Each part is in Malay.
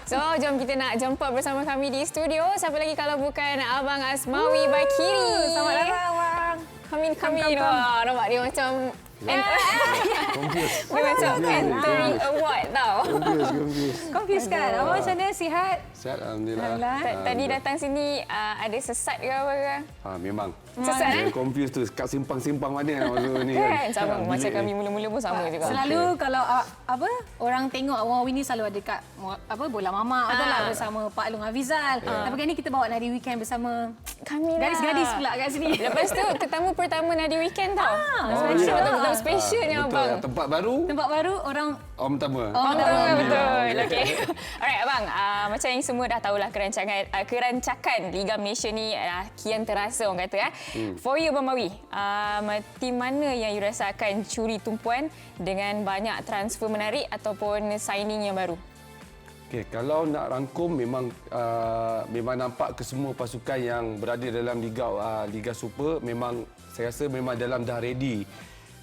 So, jom kita nak jumpa bersama kami di studio. Siapa lagi kalau bukan Abang Asmawi Bakiri. Selamat datang, Abang. Kami. Wah, nampak dia macam... Confused. Dia macam entering award tau. Confused kan? Abang macam mana? Sihat? Sihat, Alhamdulillah. Tadi datang sini ada sesat ke apa ke? Memang. Sesat Saya confused tu. Kat simpang-simpang mana nak masuk ni Kan? kan? Sama. Macam kami mula-mula pun sama juga. Selalu kalau orang tengok Wong Winnie selalu ada kat bola mama betul lah bersama Pak Long Afizal. Tapi kali ni kita bawa Nadi Weekend bersama Kami lah. gadis-gadis pula kat sini. Lepas tu, tetamu pertama Nadi Weekend tau. special. Betul-betul specialnya Betul. abang. Tempat baru, Tempat baru orang orang pertama. Betul. Okey. Alright abang, macam yang semua dah tahulah kerancakan Liga Malaysia ni kian terasa orang kata. For you Abang Mawi, tim mana yang you rasa akan curi tumpuan dengan banyak transfer menarik ataupun signing yang baru? Okey, kalau nak rangkum memang nampak kesemua pasukan yang berada dalam Liga Super memang saya rasa memang dalam dah ready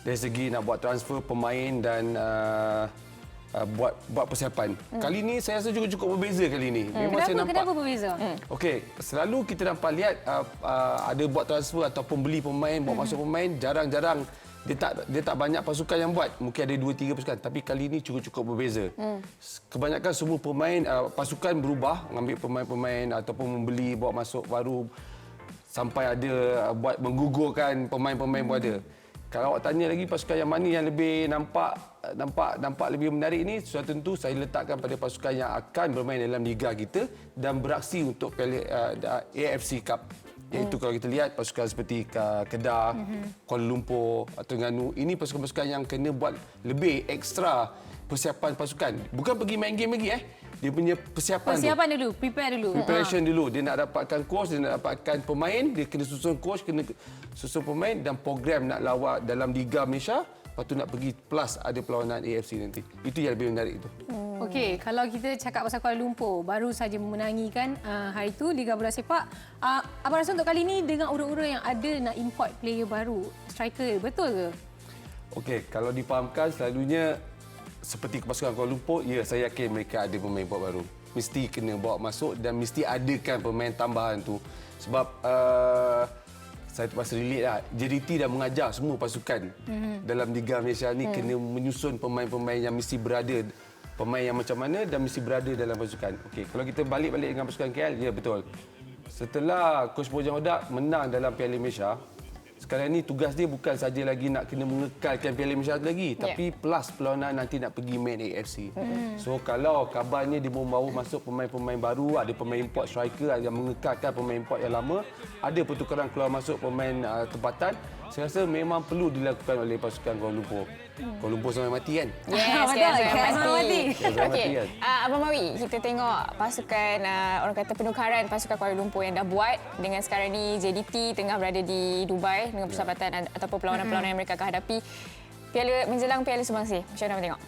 dari segi nak buat transfer pemain dan buat persiapan. Kali ni saya rasa cukup berbeza kali ni. Memang saya nampak. Kenapa berbeza? Okey, selalu kita nampak lihat ada buat transfer ataupun beli pemain, bawa masuk pemain, jarang-jarang dia tak banyak pasukan yang buat. Mungkin ada 2-3 pasukan, tapi kali ini cukup berbeza. Kebanyakan semua pemain pasukan berubah, mengambil pemain-pemain ataupun membeli bawa masuk baru sampai ada buat menggugurkan pemain-pemain pun ada. Kalau awak tanya lagi pasukan yang mana yang lebih nampak lebih menarik ini, sudah tentu saya letakkan pada pasukan yang akan bermain dalam liga kita dan beraksi untuk AFC Cup. Iaitu kalau kita lihat pasukan seperti Kedah, Kuala Lumpur, Terengganu, ini pasukan-pasukan yang kena buat lebih ekstra persiapan pasukan. Bukan pergi main game lagi Dia punya persiapan dulu, prepare dulu. Preparation dulu. Dia nak dapatkan coach, dia nak dapatkan pemain, dia kena susun coach, kena susun pemain dan program nak lawak dalam Liga Malaysia. Lepas tu nak pergi plus ada perlawanan AFC nanti. Itu yang lebih menarik itu. Okey, kalau kita cakap pasal Kuala Lumpur, baru saja memenangi kan hari itu Liga Bola Sepak. Abang rasa untuk kali ini dengan urut-urut yang ada nak import player baru, striker, betul ke? Okey, kalau difahamkan selalunya seperti pasukan Kuala Lumpur, ya saya yakin mereka ada pemain import baru. Mesti kena bawa masuk dan mesti adakan pemain tambahan tu. Sebab saya terpaksa relate lah. JDT dah mengajar semua pasukan dalam Liga Malaysia ni kena menyusun pemain-pemain yang mesti berada, pemain yang macam mana dan mesti berada dalam pasukan. Okey, kalau kita balik dengan pasukan KL, ya betul. Setelah Coach Bojang Hodak menang dalam Piala Malaysia, sekarang ni tugas dia bukan saja lagi nak kena mengekalkan Piala Malaysia lagi, tapi plus perlawanan nanti nak pergi main AFC. So kalau kabarnya dia baru masuk pemain-pemain baru, ada pemain import striker yang mengekalkan pemain import yang lama, ada pertukaran keluar masuk pemain tempatan, saya rasa memang perlu dilakukan oleh pasukan Kuala Lumpur. Kuala Lumpur sampai mati kan? Yes, sampai mati. Okey, Abang Mawi, kita tengok pasukan orang kata penukaran pasukan Kuala Lumpur yang dah buat dengan sekarang ni JDT tengah berada di Dubai dengan persahabatan ataupun perlawanan-perlawanan yang mereka akan hadapi menjelang Piala Sumbangsi. Macam mana tengok?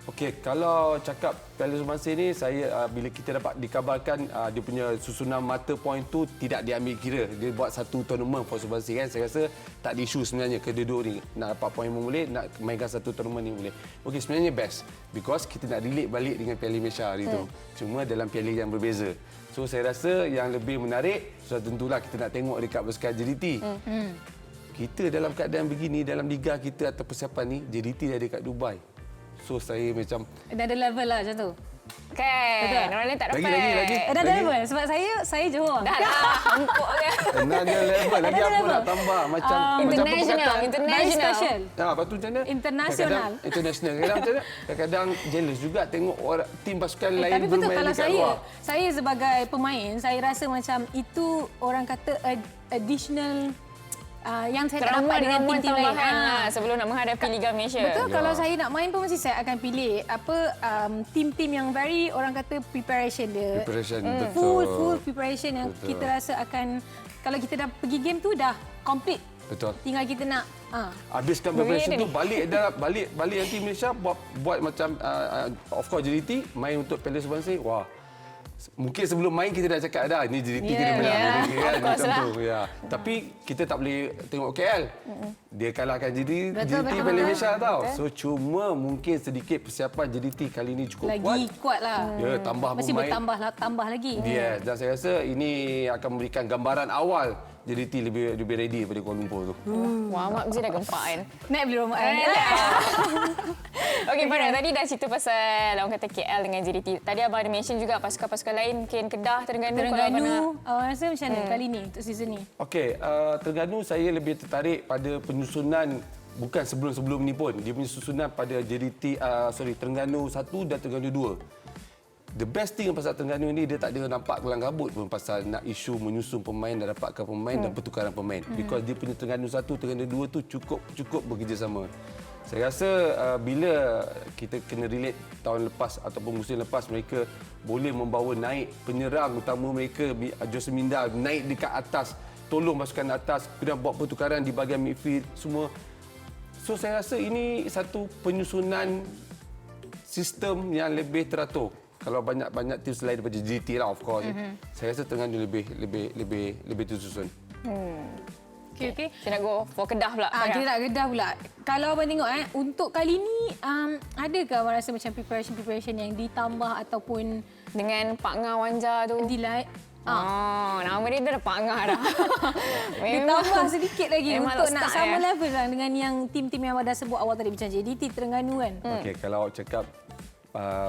Okey, kalau cakap Piala Sumbangsi ni, saya bila kita dapat dikabarkan dia punya susunan mata point tu tidak diambil kira. Dia buat satu tournament for Sumbangsi kan. Saya rasa tak ada isu sebenarnya kedua-dua ni. Nak dapat point pun boleh, nak mainkan satu tournament ni boleh. Okey, sebenarnya best because kita nak relate balik dengan Piala Malaysia hari tu. Cuma dalam piala yang berbeza. So saya rasa yang lebih menarik sudah tentulah kita nak tengok dekat pasukan JDT. Kita dalam keadaan begini dalam liga kita atau persiapan ni, JDT dah dekat Dubai. So saya macam Dah ada level lah macam tu. Kan, orang lain tak dapat. Lagi. Dah ada level sebab saya Johor. Dah lah, empuk je. ada level lagi apa nak tambah macam International. Very special. Lepas tu macam mana? International. International. Kadang-kadang jealous juga tengok orang tim pasukan lain Tapi betul bermain kalau dekat luar. saya sebagai pemain, saya rasa macam itu orang kata additional yang saya tak dapat dengan tim-tim lain sebelum nak menghadapi Liga Malaysia. Betul, kalau saya nak main pun mesti saya akan pilih tim-tim yang very orang kata preparation dia. Betul. Full preparation yang kita rasa akan kalau kita dah pergi game tu dah complete. Betul. Tinggal kita nak habiskan preparation tu balik nanti Malaysia buat macam of course JDT main untuk Piala Sumbangsi. Wah. mungkin sebelum main kita dah cakap dah ni JDT kena menang yeah. ni kan Of course macam lah. tu ya. Tapi kita tak boleh tengok KL. Dia kalahkan JDT Betul. Malaysia tau. So cuma mungkin sedikit persiapan JDT kali ni cukup Lagi kuat lah. Ya, tambah Masih pemain. tambah lagi. Ya, dan saya rasa ini akan memberikan gambaran awal JDT lebih ready daripada Kuala Lumpur tu. Wah, Mak mesti dah gempak kan. Naik beli rumah kan? Okey, Farah, tadi dah cerita pasal orang kata KL dengan JDT. Tadi abang ada mention juga pasukan-pasukan lain, mungkin Kedah, Terengganu. Kalau abang nak- Terengganu, awak rasa macam mana kali ni untuk season ni? Okey, Terengganu saya lebih tertarik pada penyusunan bukan sebelum-sebelum ni pun. Dia punya susunan pada JDT Terengganu 1 dan Terengganu 2. The best thing pasal Terengganu ni dia tak ada nampak kelang kabut pun pasal nak isu menyusun pemain dan dapatkan pemain dan pertukaran pemain. Because dia punya Terengganu 1, Terengganu 2 tu cukup bekerjasama. Saya rasa bila kita kena relate tahun lepas ataupun musim lepas mereka boleh membawa naik penyerang utama mereka Jose Minda naik dekat atas, tolong pasukan atas, kemudian buat pertukaran di bahagian midfield semua. So saya rasa ini satu penyusunan sistem yang lebih teratur. Kalau banyak tim selain daripada JDT lah of course. Saya rasa Terengganu lebih tersusun. Okey. Kita nak go for Kedah pula. Farah. Kita nak Kedah pula. Kalau abang tengok untuk kali ni adakah abang rasa macam preparation yang ditambah ataupun Dengan Pak Ngah Wanja tu. Nama dia dah Pak Ngah dah. ditambah sedikit lagi memang untuk tak nak start, sama level lah dengan yang tim-tim yang abang dah sebut awal tadi macam JDT, Terengganu kan. Okey, kalau awak cakap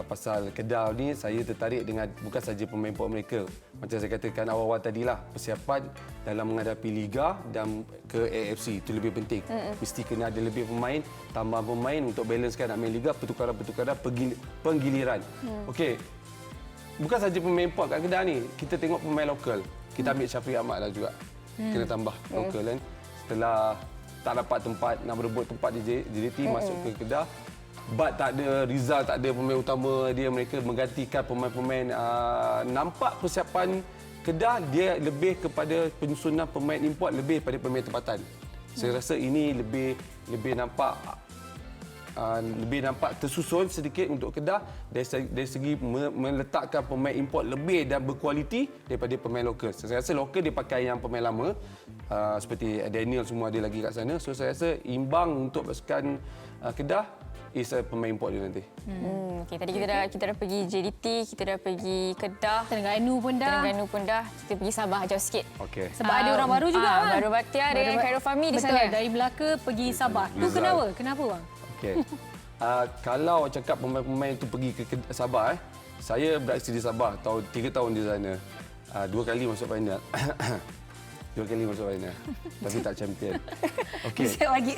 pasal Kedah ni, saya tertarik dengan bukan saja pemain import mereka. Macam saya katakan awal-awal tadilah, persiapan dalam menghadapi Liga dan ke AFC itu lebih penting. Mesti kena ada lebih pemain, tambah pemain untuk balancekan nak main Liga, pertukaran-pertukaran, penggiliran. Okey, bukan saja pemain import kat Kedah ni, kita tengok pemain lokal. Kita ambil Syafiq Ahmad lah juga. Kena tambah lokal kan. Setelah tak dapat tempat, nak berebut tempat di JDT, masuk ke Kedah. But tak ada, Rizal tak ada pemain utama dia, mereka menggantikan pemain-pemain. Nampak persiapan Kedah dia lebih kepada penyusunan pemain import lebih pada pemain tempatan. Saya rasa ini lebih nampak tersusun sedikit untuk Kedah dari segi meletakkan pemain import lebih dan berkualiti daripada pemain lokal. Saya rasa lokal dia pakai yang pemain lama seperti Daniel semua ada lagi kat sana. So saya rasa imbang untuk pasukan Kedah is pemain import dia nanti. Okay, tadi kita dah pergi JDT, kita dah pergi Kedah, Terengganu pun dah. kita pergi Sabah jauh sikit. Okey. Sebab ada orang baru juga kan. Baru Bakhtiar dengan Khairul Fahmi di sana. Betul, dari Melaka pergi Sabah. Tu kenapa? Kenapa bang? Okey. Kalau cakap pemain-pemain itu pergi ke Sabah, saya beraksi di Sabah 3 tahun di sana. 2 kali masuk final. 2 kali masuk final. Tapi tak champion. Okey. Siap bagi.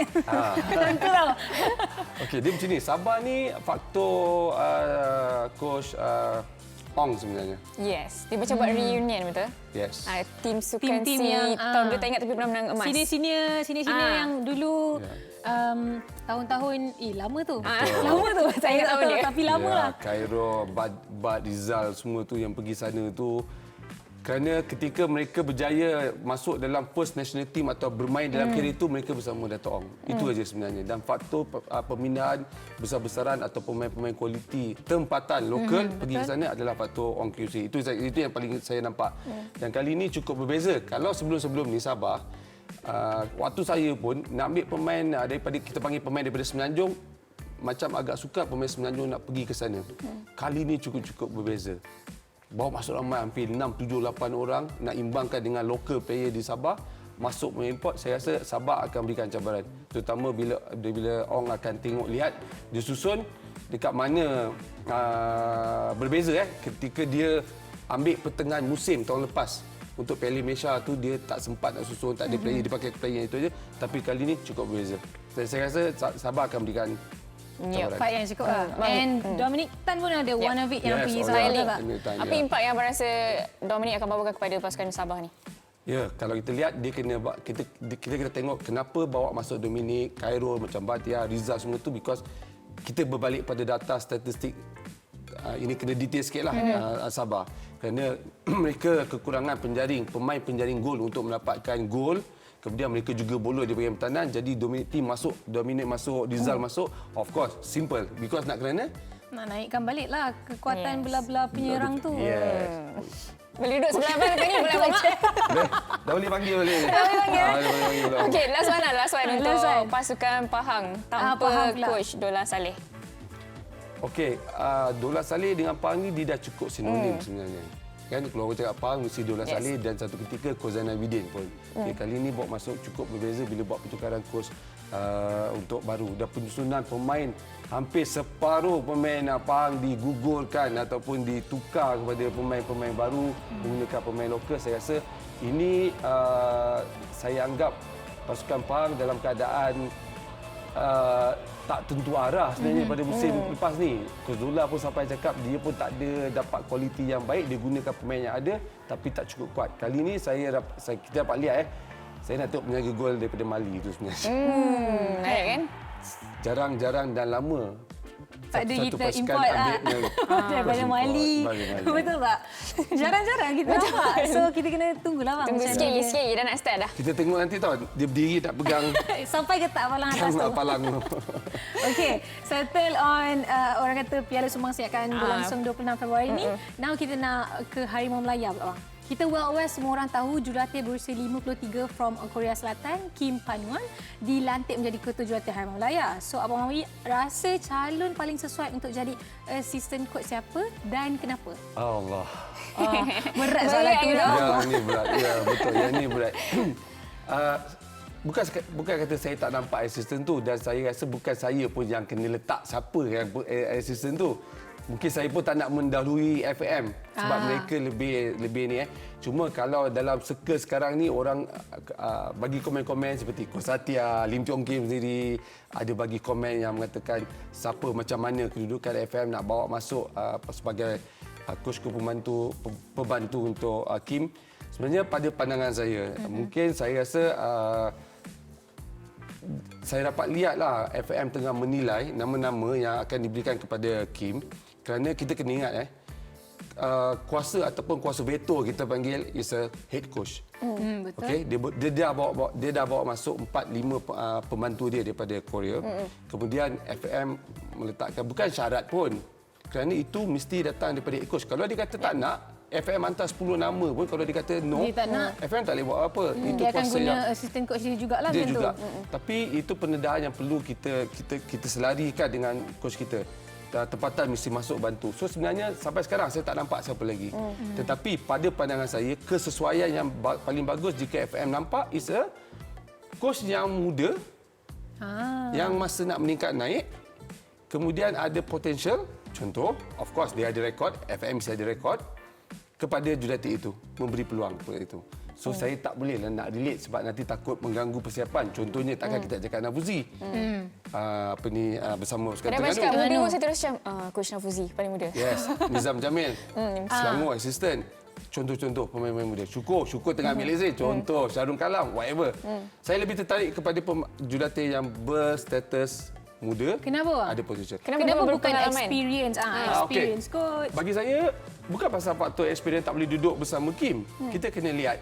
Tentu tau. Okey, dia macam ni. Sabah ni faktor coach Ong sebenarnya. Yes, dia macam buat reunion betul? Yes. Tim sukan Tim-tim si yang, tahun dia tak ingat tapi pernah menang emas. Senior yang dulu tahun-tahun lama tu. Lama tu. Saya Ingat tak tahun tahu dia. tapi lama lah. Khairul, Bad, Rizal semua tu yang pergi sana tu. Kerana ketika mereka berjaya masuk dalam first national team atau bermain dalam kiri itu, mereka bersama Dato' Ong. Itu aja sebenarnya. Dan faktor pemindahan besar-besaran atau pemain-pemain kualiti tempatan lokal pergi ke sana adalah faktor Ong QC. Itu yang paling saya nampak. Dan kali ini cukup berbeza. Kalau sebelum-sebelum ni Sabah, waktu saya pun nak ambil pemain daripada kita panggil pemain daripada Semenanjung, macam agak sukar pemain Semenanjung nak pergi ke sana. Kali ini cukup berbeza. Bawa masuk ramai hampir 6, 7, 8 orang nak imbangkan dengan local player di Sabah. Masuk main import, saya rasa Sabah akan berikan cabaran. Terutama bila Ong akan tengok lihat dia susun dekat mana berbeza ketika dia ambil pertengahan musim tahun lepas. Untuk Piala Malaysia tu dia tak sempat nak susun, tak ada player, dia pakai player itu aja. Tapi kali ni cukup berbeza. Saya rasa Sabah akan berikan cabaran. Fight yang cukup lah. And Dominic Tan pun ada one of it yang pergi Sabah tak? Apa impak yang abang rasa Dominic akan bawakan kepada pasukan Sabah ni? Ya, kalau kita lihat dia kita tengok kenapa bawa masuk Dominic, Khairul, macam Bakhtiar, Rizal semua tu because kita berbalik pada data statistik. Ini kena detail sikitlah Sabah. Kerana mereka kekurangan pemain penjaring gol untuk mendapatkan gol. Kemudian mereka juga bola di bahagian pertahanan. Jadi Dominic masuk, Rizal masuk. Of course, simple. Because kerana Nak naikkan baliklah kekuatan Yes. belah-belah penyerang tu. Yes. Boleh duduk sebelah abang ni boleh abang. Dah boleh panggil balik. Dah boleh panggil. Dah boleh panggil belum? Okey, last one untuk Last one. pasukan Pahang tanpa Pahang pula. coach Dola Saleh. Okey, Dola Saleh dengan Pahang ni dia dah cukup sinonim sebenarnya. Kan kalau orang cakap Pahang mesti Dola Saleh dan satu ketika Coach Zainal Abidin pun. Okay, kali ni bawa masuk cukup berbeza bila buat pertukaran coach untuk baru. Dan penyusunan pemain hampir separuh pemain Pahang digugurkan ataupun ditukar kepada pemain-pemain baru menggunakan pemain lokal. Saya rasa ini saya anggap pasukan Pahang dalam keadaan tak tentu arah sebenarnya pada musim lepas ni. Coach Dola pun sampai cakap dia pun tak ada dapat kualiti yang baik, dia gunakan pemain yang ada tapi tak cukup kuat. Kali ni kita dapat lihat saya nak tengok penjaga gol daripada Mali itu sebenarnya. Menarik kan? Jarang-jarang dan lama Tak ada satu kita pasukan import ambil daripada import Mali. daripada Mali. Betul tak? Jarang-jarang kita nampak. So kita kena tunggulah bang. Tunggu macam sikit mana lagi, sikit lagi dah nak start dah. Kita tengok nanti tau dia berdiri tak pegang Sampai ke tak palang atas tu. palang tu. Okey, settle on orang kata Piala Sumbangsi akan berlangsung 26 Februari ni. Now kita nak ke Harimau Melaya pula bang. Kita Wild West semua orang tahu jurulatih berusia 53 from Korea Selatan, Kim Pan-won, dilantik menjadi ketua jurulatih Harimau Melaya. So Abang Mawi rasa calon paling sesuai untuk jadi assistant coach siapa dan kenapa? Allah. Berat soalan tu dah. Ya, ni berat. Ya, betul. Yang ni berat. Bukan kata saya tak nampak asisten tu dan saya rasa bukan saya pun yang kena letak siapa yang asisten tu. Mungkin saya pun tak nak mendahului FM sebab mereka lebih ni. Cuma kalau dalam circle sekarang ni orang bagi komen-komen seperti Coach Satya, Lim Tiong Kim sendiri ada bagi komen yang mengatakan siapa macam mana kedudukan FM nak bawa masuk sebagai coach pembantu untuk Kim. Sebenarnya pada pandangan saya, mungkin saya rasa saya dapat lihatlah FM tengah menilai nama-nama yang akan diberikan kepada Kim. Kerana kita kena ingat kuasa ataupun kuasa veto kita panggil is a head coach. Betul. Okey, dia dah bawa masuk 4-5 pembantu dia daripada Korea. Kemudian FM meletakkan bukan syarat pun. Kerana itu mesti datang daripada head coach. Kalau dia kata tak nak, FM hantar 10 nama pun kalau dia kata no, Dia tak nak. FM tak boleh buat apa. Itu Dia akan kuasa guna yang assistant coach dia jugalah dia macam juga. tu. Tapi itu pendedahan yang perlu kita selarikan dengan coach kita. Tempatan mesti masuk bantu. So sebenarnya sampai sekarang saya tak nampak siapa lagi. Tetapi pada pandangan saya kesesuaian yang paling bagus jika FM nampak is a coach yang muda yang masa nak meningkat naik, kemudian ada potential. Contoh, of course dia ada rekod, FM mesti ada rekod kepada jurulatih itu, memberi peluang kepada itu. So saya tak boleh lah nak relate sebab nanti takut mengganggu persiapan. Contohnya takkan kita cakap Nafuzi. Bersama pasukan Kenapa Terengganu. cakap muda pun saya terus macam Coach Nafuzi paling muda. Yes, Nizam Jamil. Selangor assistant. Contoh-contoh pemain-pemain muda. Syukur tengah ambil lesen. Contoh Syarul Kalam, whatever. Saya lebih tertarik kepada jurulatih yang berstatus muda. Kenapa? Ada potential. Kenapa bukan berpengalaman? experience? Experience coach. Bagi saya, bukan pasal faktor experience tak boleh duduk bersama Kim. Kita kena lihat,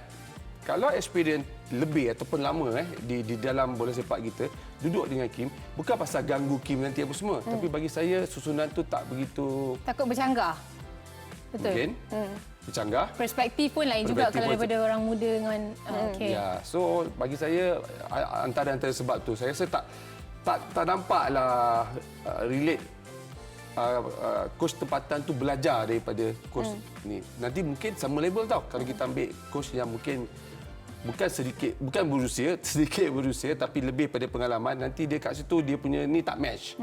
kalau experience lebih ataupun lama di dalam bola sepak kita, duduk dengan Kim, bukan pasal ganggu Kim nanti apa semua. Tapi bagi saya, susunan tu tak begitu Takut bercanggah. Betul. mungkin. Bercanggah. Perspektif pun lain juga Perspektif kalau pun daripada orang muda dengan okey. Ya, so bagi saya antara sebab tu saya rasa tak nampaklah relate coach tempatan tu belajar daripada coach ni. Nanti mungkin sama level tau kalau kita ambil coach yang mungkin bukan berusia, sedikit berusia tapi lebih pada pengalaman, nanti dia kat situ dia punya ni tak match.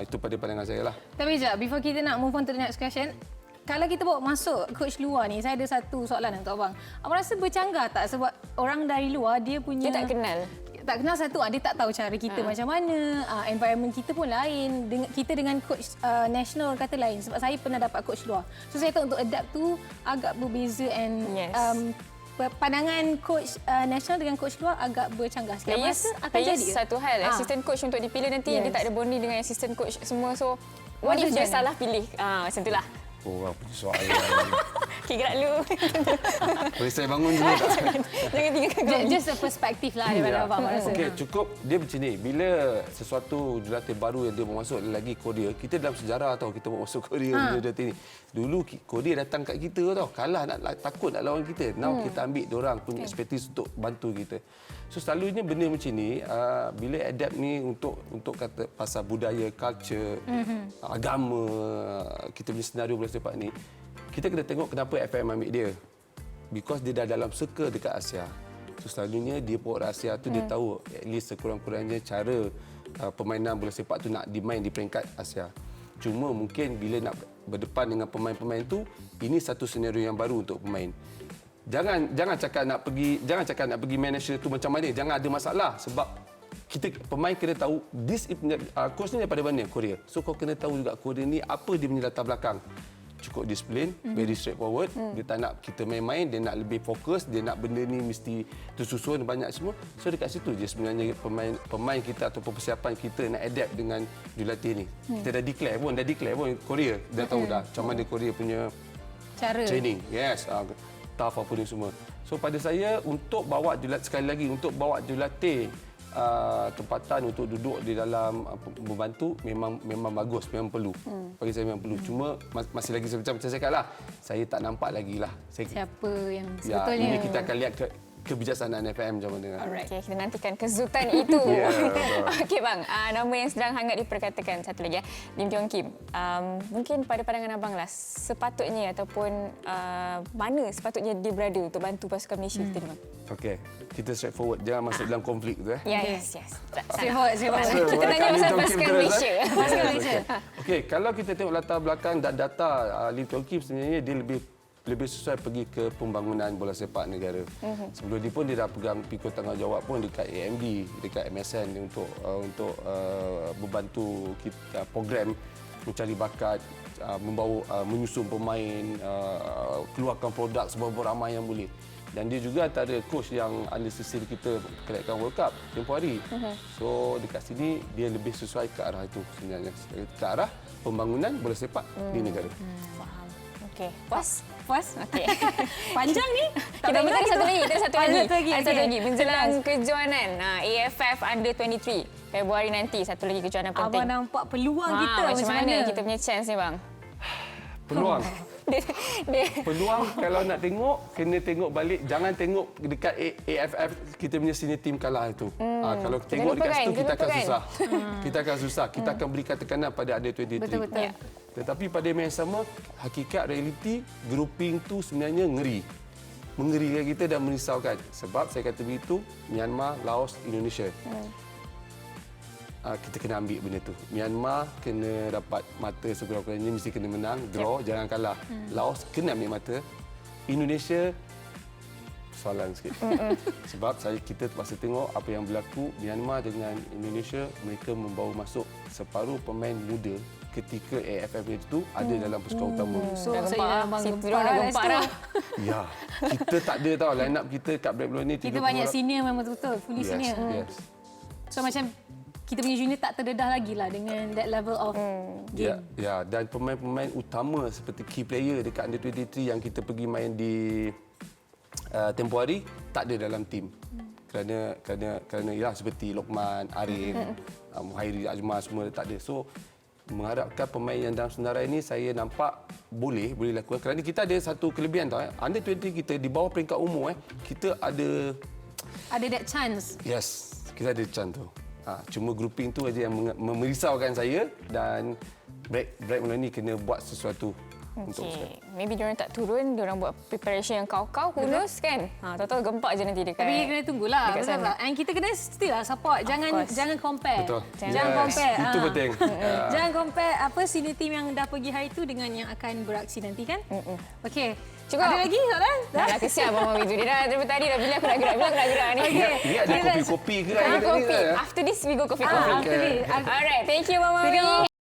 Itu pada pandangan saya lah. Tapi sekejap, before kita nak move on to the next question, kalau kita bawa masuk coach luar ni, saya ada satu soalan untuk abang. Abang rasa bercanggah tak sebab orang dari luar dia punya... Dia tak kenal. Tak kenal satu, dia tak tahu cara kita macam mana, environment kita pun lain, kita dengan coach national kata lain sebab saya pernah dapat coach luar. So saya tahu untuk adapt tu agak berbeza and pandangan coach national dengan coach luar agak bercanggah sikit. Players akan jadi satu hal, assistant coach untuk dipilih nanti dia tak ada bonding dengan assistant coach semua. So what if dia salah pilih? Macam itulah. Orang punya soalan. Okey, gerak dulu. Boleh saya bangun dulu tak? Jangan tinggalkan kami. Just a perspektif lah daripada abang rasa. Okey, cukup dia macam ni. Bila sesuatu jurulatih baru yang dia mau masuk lagi Korea, kita dalam sejarah tahu kita mau masuk Korea jurulatih ni. Dulu Korea datang kat kita tau, kalah takut nak lawan kita. Now kita ambil diorang punya expertise untuk bantu kita. So selalunya benda macam ni bila adapt ni untuk kata pasal budaya, culture, agama, kita punya senario bola sepak ni, kita kena tengok kenapa FM ambil dia. Because dia dah dalam circle dekat Asia. So selalunya dia port Asia tu dia tahu at least sekurang-kurangnya cara permainan bola sepak tu nak dimain di peringkat Asia. Cuma mungkin bila nak berdepan dengan pemain-pemain tu, ini satu senario yang baru untuk pemain. Jangan cakap nak pergi manager tu macam mana, jangan ada masalah sebab kita pemain kena tahu coach ni daripada mana, Korea. So kau kena tahu juga Korea ni apa dia punya latar belakang. Cukup disiplin, very straightforward. Dia tak nak kita main-main, dia nak lebih fokus, dia nak benda ni mesti tersusun banyak semua. So dekat situ je sebenarnya pemain kita ataupun persiapan kita nak adapt dengan jurulatih ni. Kita dah declare pun Korea dah tahu dah macam mana Korea punya Cara. training. Yes, tough apa ni semua. So pada saya untuk bawa jurulatih sekali lagi untuk bawa jurulatih tempatan untuk duduk di dalam membantu memang bagus, memang perlu. Bagi saya memang perlu. Cuma masih lagi macam saya cakap lah, saya tak nampak lagi lah. Siapa yang Ya, sebetulnya. ini kita akan lihat kebijaksanaan FM macam mana. Alright, okay, kita nantikan kezutan itu. Yeah. Okey bang, nama yang sedang hangat diperkatakan satu lagi Lim Tiong Kim. Mungkin pada pandangan abang lah, sepatutnya ataupun mana sepatutnya dia berada untuk bantu pasukan Malaysia kita ni bang? Okey, kita straightforward, jangan masuk dalam konflik tu. Yes. Sihat. Kita tanya pasal pasukan Malaysia. Pasukan Malaysia. Okey, kalau kita tengok latar belakang dan data Lim Tiong Kim sebenarnya dia lebih sesuai pergi ke pembangunan bola sepak negara. Sebelum ni pun dia dah pegang pikul tanggungjawab pun dekat AMD, dekat MSN untuk membantu kita program mencari bakat, menyusun pemain, keluarkan produk seberapa ramai yang boleh. Dan dia juga antara coach yang under sesil kita kelakkan World Cup tempoh hari. So dekat sini dia lebih sesuai ke arah itu sebenarnya, ke arah pembangunan bola sepak di negara. Faham. Okey, puas? Okey. Panjang ni. Kita ada satu lagi. Satu Okey. lagi. Menjelang kejohanan AFF Under 23 Februari nanti, satu lagi kejohanan penting. Abang nampak peluang kita macam mana kita punya chance ni bang? Peluang. Dia Peluang kalau nak tengok, kena tengok balik. Jangan tengok dekat AFF kita punya senior team kalah itu. Kalau tengok dekat situ kita akan susah. Kita akan susah. Kita akan berikan tekanan pada Under 23. Betul. Tetapi pada masa yang sama, hakikat realiti grouping tu sebenarnya ngeri. Mengerikan kita dan merisaukan. Sebab saya kata begitu, Myanmar, Laos, Indonesia. Kita kena ambil benda tu. Myanmar kena dapat mata sekurang-kurangnya, mesti kena menang, draw, jangan kalah. Laos kena ambil mata. Indonesia soalan sikit. Sebab kita terpaksa tengok apa yang berlaku Myanmar dengan Indonesia, mereka membawa masuk separuh pemain muda ketika AFF itu ada dalam pasukan utama. So, dah saya gempar dah. Ya, kita tak ada tahu line up kita kat Black Blue ni 30 Kita banyak orang. senior memang betul-betul. Fully senior. Yes. So macam kita punya junior tak terdedah lagi lah dengan that level of game. Ya, dan pemain-pemain utama seperti key player dekat Under 23 yang kita pergi main di tempoh hari tak ada dalam tim. Kerana ya seperti Lokman, Arif, Muhairi Azmar semua tak ada. So mengharapkan pemain yang dalam senarai ini saya nampak boleh lakukan. Kerana kita ada satu kelebihan tau. Under 20 kita di bawah peringkat umur kita ada that chance. Yes, kita ada chance tu. Cuma grouping tu aja yang merisaukan saya dan Black Mula ni kena buat sesuatu untuk Okay. Maybe diorang tak turun, diorang buat preparation yang kau-kau kurus kan. Tahu-tahu gempak je nanti dekat. Tapi kena tunggulah. dekat Betul sana. tak? And kita kena still lah support. Jangan compare. Betul. Jangan compare. Itu penting. Jangan compare apa senior team yang dah pergi hari tu dengan yang akan beraksi nanti kan? Okey. Cukup. Ada lagi soalan? Dah lah kesian Abang Mawi tu. Dia dah daripada tadi dah bila aku nak gerak ni. Okey. Ni ada kopi-kopi ke? Kopi. After this we go coffee. After this. Alright, thank you Abang Mawi.